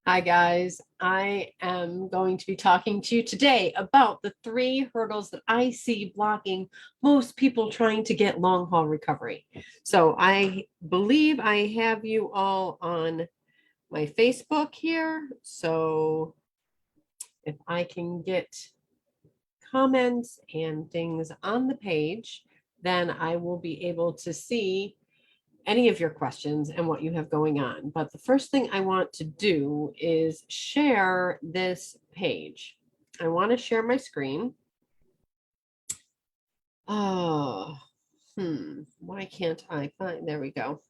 Hi, guys. I am going to be talking to you today about the 3 hurdles that I see blocking most people trying to get long haul recovery. So I believe I have you all on my Facebook here. So if I can get comments and things on the page, then I will be able to see any of your questions and what you have going on. But the first thing I want to do is share this page. I want to share my screen. Oh, why can't I find? There we go.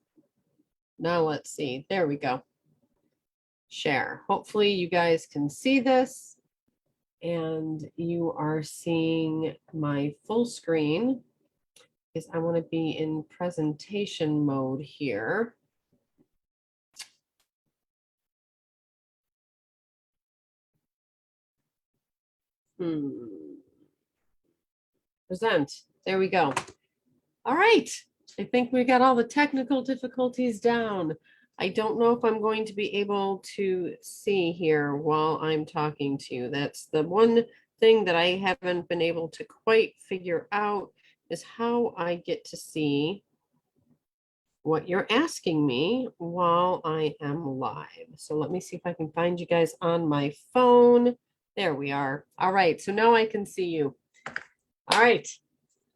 Now let's see. There we go. Share. Hopefully you guys can see this and you are seeing my full screen because I want to be in presentation mode here. Present. There we go. All right. I think we got all the technical difficulties down. I don't know if I'm going to be able to see here while I'm talking to you. That's the one thing that I haven't been able to quite figure out is how I get to see what you're asking me while I am live. So let me see if I can find you guys on my phone. There we are. All right. So now I can see you. All right.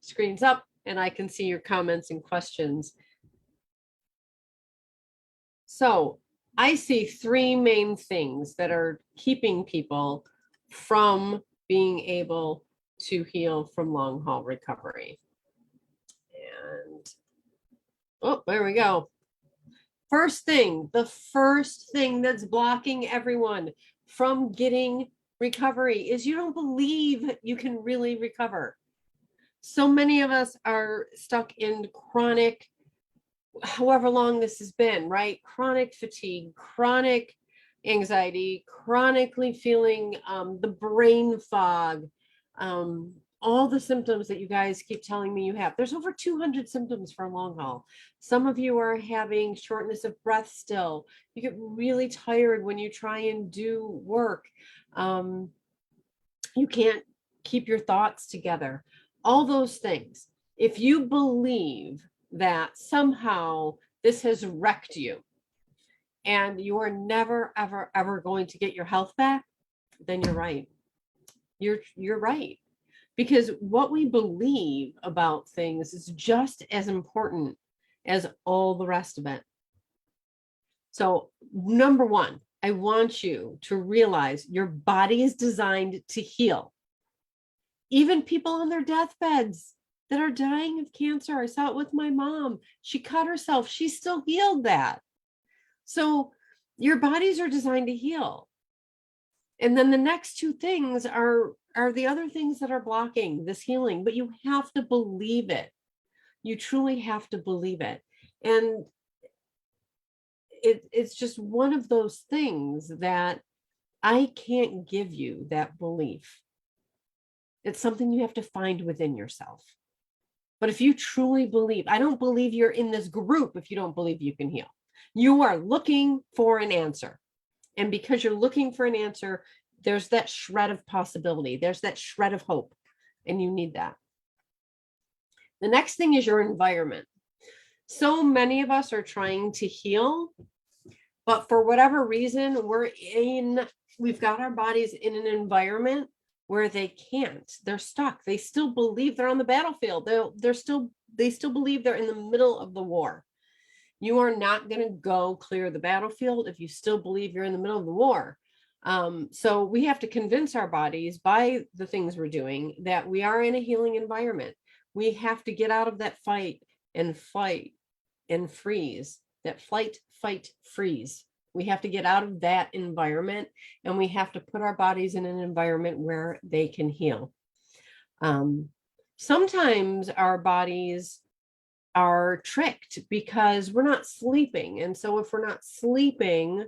Screen's up and I can see your comments and questions. So I see 3 main things that are keeping people from being able to heal from long haul recovery. And oh, there we go. The first thing that's blocking everyone from getting recovery is you don't believe you can really recover. So many of us are stuck in chronic, however long this has been, right? Chronic fatigue, chronic anxiety, chronically feeling the brain fog, all the symptoms that you guys keep telling me you have. There's over 200 symptoms for long haul. Some of you are having shortness of breath still. You get really tired when you try and do work. You can't keep your thoughts together. All those things. If you believe that somehow this has wrecked you and you are never, ever, ever going to get your health back, then you're right. You're right. Because what we believe about things is just as important as all the rest of it. So, number one, I want you to realize your body is designed to heal. Even people on their deathbeds that are dying of cancer. I saw it with my mom. She cut herself. She still healed that. So your bodies are designed to heal. And then the next 2 things are the other things that are blocking this healing, but you have to believe it. You truly have to believe it. And it's just one of those things that I can't give you that belief. It's something you have to find within yourself. But if you truly believe, I don't believe you're in this group if you don't believe you can heal. You are looking for an answer. And because you're looking for an answer, there's that shred of possibility. There's that shred of hope. And you need that. The next thing is your environment. So many of us are trying to heal, but for whatever reason, we've got our bodies in an environment where they can't. They're stuck. They still believe they're on the battlefield. They still believe they're in the middle of the war. You are not going to go clear the battlefield if you still believe you're in the middle of the war. So we have to convince our bodies by the things we're doing that we are in a healing environment. We have to get out of that fight and flight and freeze, that flight, fight, freeze. We have to get out of that environment and we have to put our bodies in an environment where they can heal. Sometimes our bodies are tricked because we're not sleeping. And so if we're not sleeping,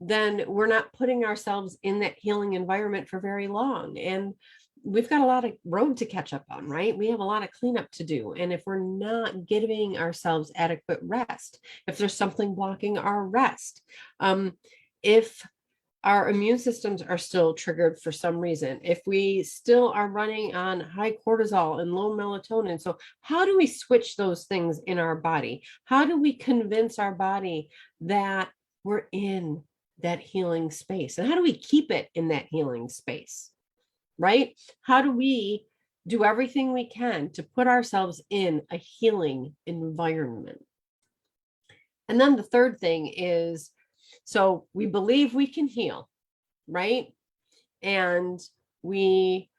then we're not putting ourselves in that healing environment for very long. And we've got a lot of road to catch up on, right? We have a lot of cleanup to do. And if we're not giving ourselves adequate rest, if there's something blocking our rest, if our immune systems are still triggered for some reason. If we still are running on high cortisol and low melatonin, so how do we switch those things in our body? How do we convince our body that we're in that healing space? And how do we keep it in that healing space, right? How do we do everything we can to put ourselves in a healing environment? And then the third thing is, so we believe we can heal, right? And we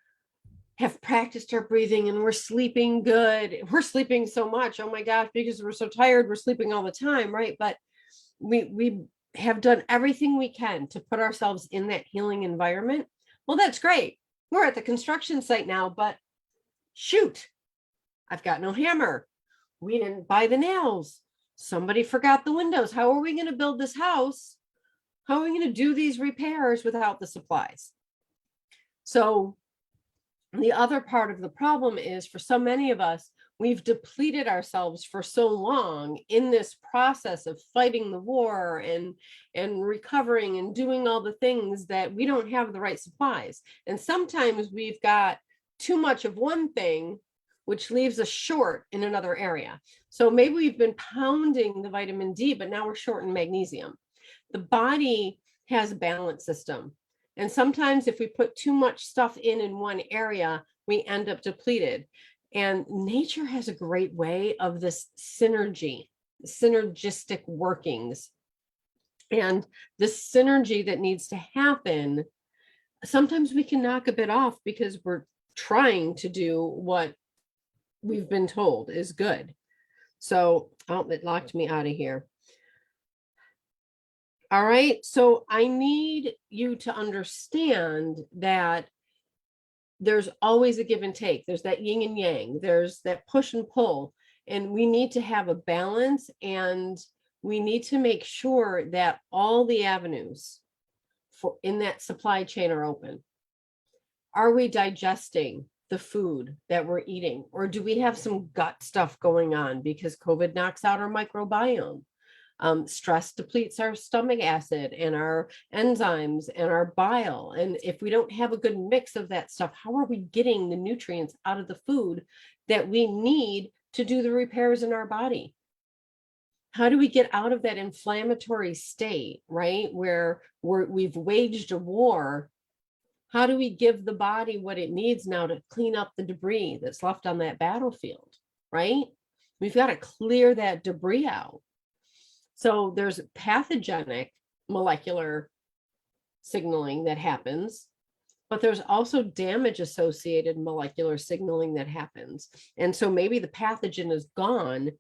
have practiced our breathing and we're sleeping good. We're sleeping so much. Oh my gosh, because we're so tired, we're sleeping all the time, right? But we have done everything we can to put ourselves in that healing environment. Well, that's great. We're at the construction site now, but shoot, I've got no hammer. We didn't buy the nails. Somebody forgot the windows. How are we going to build this house? How are we going to do these repairs without the supplies? So the other part of the problem is, for so many of us, we've depleted ourselves for so long in this process of fighting the war and recovering and doing all the things, that we don't have the right supplies. And sometimes we've got too much of one thing, which leaves us short in another area. So maybe we've been pounding the vitamin D, but now we're short in magnesium. The body has a balance system. And sometimes if we put too much stuff in one area, we end up depleted. And nature has a great way of this synergistic workings. And this synergy that needs to happen, sometimes we can knock a bit off because we're trying to do what we've been told is good. So, oh, it locked me out of here. All right. So I need you to understand that there's always a give and take. There's that yin and yang. There's that push and pull. And we need to have a balance, and we need to make sure that all the avenues in that supply chain are open. Are we digesting the food that we're eating? Or do we have some gut stuff going on because COVID knocks out our microbiome? Stress depletes our stomach acid and our enzymes and our bile. And if we don't have a good mix of that stuff, how are we getting the nutrients out of the food that we need to do the repairs in our body? How do we get out of that inflammatory state, right? Where we've waged a war. How do we give the body what it needs now to clean up the debris that's left on that battlefield, right? We've got to clear that debris out. So there's pathogenic molecular signaling that happens, but there's also damage associated molecular signaling that happens. And so maybe the pathogen is gone,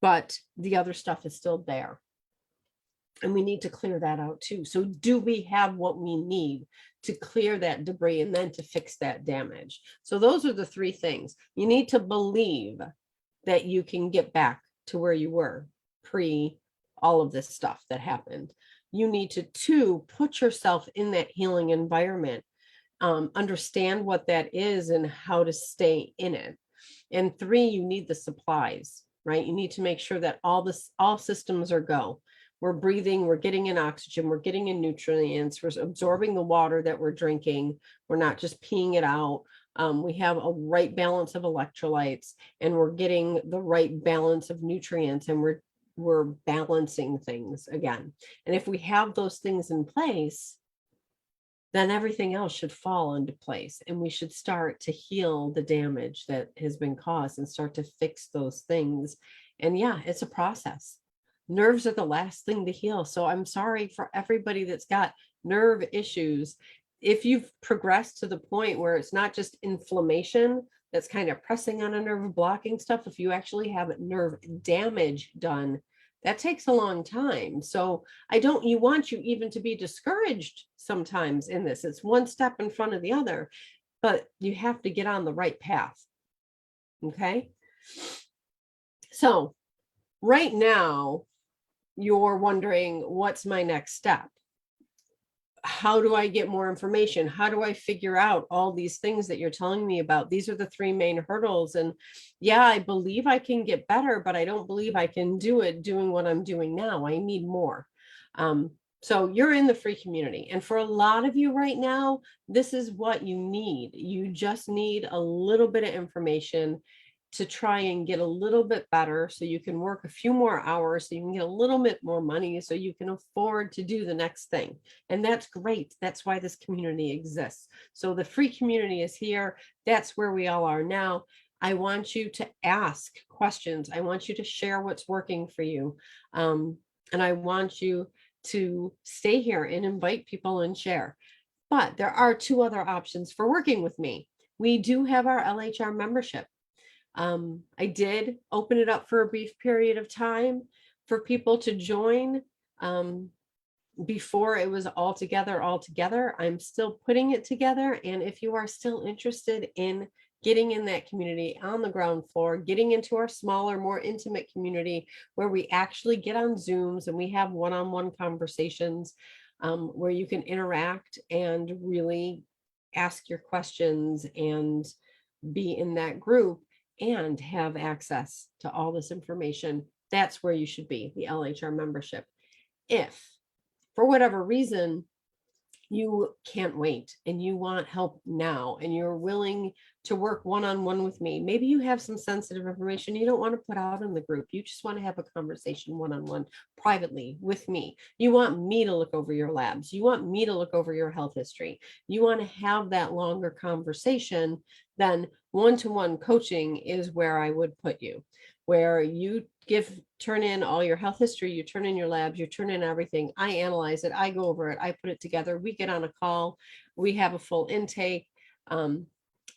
but the other stuff is still there. And we need to clear that out too. So do we have what we need to clear that debris and then to fix that damage? So those are the three things. You need to believe that you can get back to where you were pre all of this stuff that happened. You need to, two, put yourself in that healing environment, understand what that is and how to stay in it. And three, you need the supplies, right? You need to make sure that all systems are go. We're breathing, we're getting in oxygen, we're getting in nutrients, we're absorbing the water that we're drinking. We're not just peeing it out. We have a right balance of electrolytes, and we're getting the right balance of nutrients, and we're balancing things again. And if we have those things in place, then everything else should fall into place, and we should start to heal the damage that has been caused and start to fix those things. And yeah, it's a process. Nerves are the last thing to heal. So I'm sorry for everybody that's got nerve issues. If you've progressed to the point where it's not just inflammation that's kind of pressing on a nerve, blocking stuff, if you actually have nerve damage done, that takes a long time. So you want you even to be discouraged sometimes in this. It's one step in front of the other, but you have to get on the right path. Okay. So right now, you're wondering, what's my next step? How do I get more information? How do I figure out all these things that you're telling me about? These are the three main hurdles. And yeah, I believe I can get better, but I don't believe I can do it doing what I'm doing now. I need more. So you're in the free community. And for a lot of you right now, this is what you need. You just need a little bit of information to try and get a little bit better so you can work a few more hours, so you can get a little bit more money, so you can afford to do the next thing. And that's great. That's why this community exists. So the free community is here. That's where we all are now. I want you to ask questions. I want you to share what's working for you. And I want you to stay here and invite people and share. But there are two other options for working with me. We do have our LHR membership. I did open it up for a brief period of time for people to join. Before it was all together. I'm still putting it together. And if you are still interested in getting in that community on the ground floor, getting into our smaller, more intimate community where we actually get on Zooms and we have one-on-one conversations, where you can interact and really ask your questions and be in that group and have access to all this information, that's where you should be, the LHR membership. If for whatever reason you can't wait and you want help now and you're willing to work one-on-one with me, maybe you have some sensitive information you don't want to put out in the group, you just want to have a conversation one-on-one privately with me, you want me to look over your labs, you want me to look over your health history, you want to have that longer conversation, then one-to-one coaching is where I would put you, where you turn in all your health history, you turn in your labs, you turn in everything. I analyze it, I go over it, I put it together. We get on a call, we have a full intake.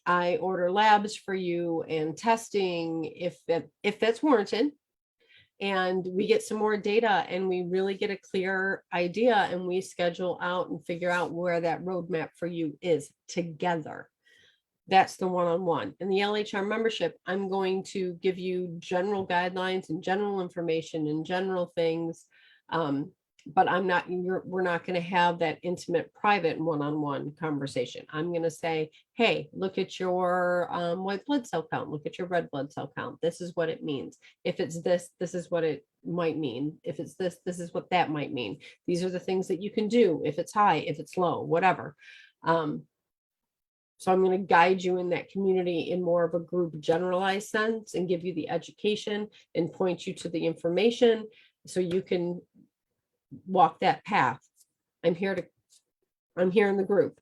I order labs for you and testing if that's warranted. And we get some more data and we really get a clear idea and we schedule out and figure out where that roadmap for you is together. That's the one-on-one. In the LHR membership, I'm going to give you general guidelines and general information and general things. But we're not going to have that intimate, private one-on-one conversation. I'm going to say, hey, look at your white blood cell count. Look at your red blood cell count. This is what it means. If it's this, this is what it might mean. If it's this, this is what that might mean. These are the things that you can do if it's high, if it's low, whatever. So I'm going to guide you in that community in more of a group generalized sense and give you the education and point you to the information so you can walk that path. I'm here in the group.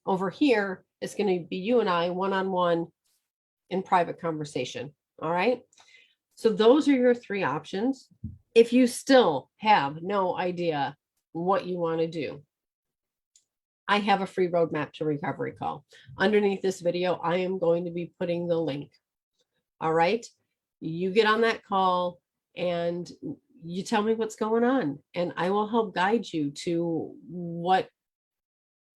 Over here, it's going to be you and I one-on-one in private conversation. All right. So those are your three options. If you still have no idea what you want to do, I have a free roadmap to recovery call. Underneath this video, I am going to be putting the link. All right. You get on that call and you tell me what's going on and I will help guide you to what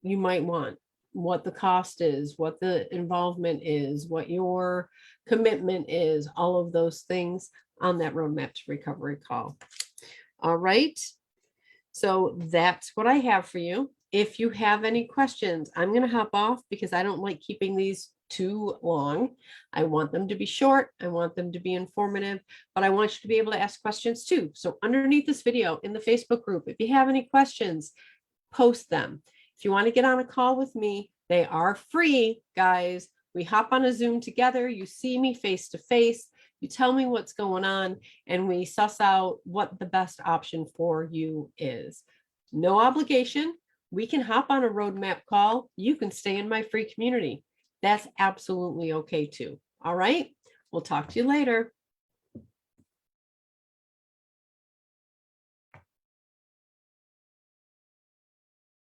you might want, what the cost is, what the involvement is, what your commitment is, all of those things on that roadmap to recovery call. All right. So that's what I have for you. If you have any questions, I'm going to hop off because I don't like keeping these too long. I want them to be short. I want them to be informative, but I want you to be able to ask questions too. So underneath this video in the Facebook group, if you have any questions, post them. If you want to get on a call with me, they are free, guys. We hop on a Zoom together. You see me face to face. You tell me what's going on and we suss out what the best option for you is. No obligation. We can hop on a roadmap call. You can stay in my free community. That's absolutely okay too. All right. We'll talk to you later.